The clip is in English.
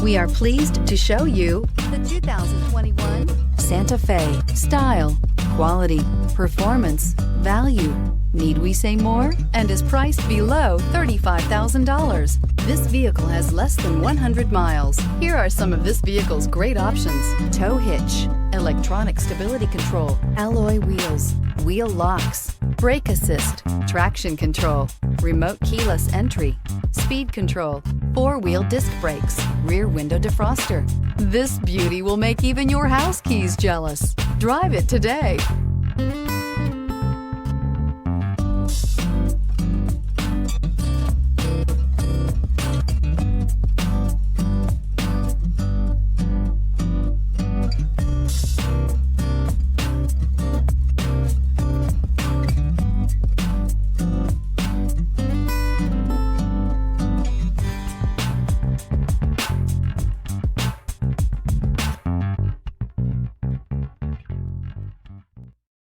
We are pleased to show you the 2021 Santa Fe. Style, quality, performance, value. Need we say more? And is priced below $35,000. This vehicle has less than 100 miles. Here are some of this vehicle's great options: tow hitch, electronic stability control, alloy wheels, wheel locks, brake assist, traction control, remote keyless entry, speed control, four-wheel disc brakes, rear window defroster. This beauty will make even your house keys jealous. Drive it today.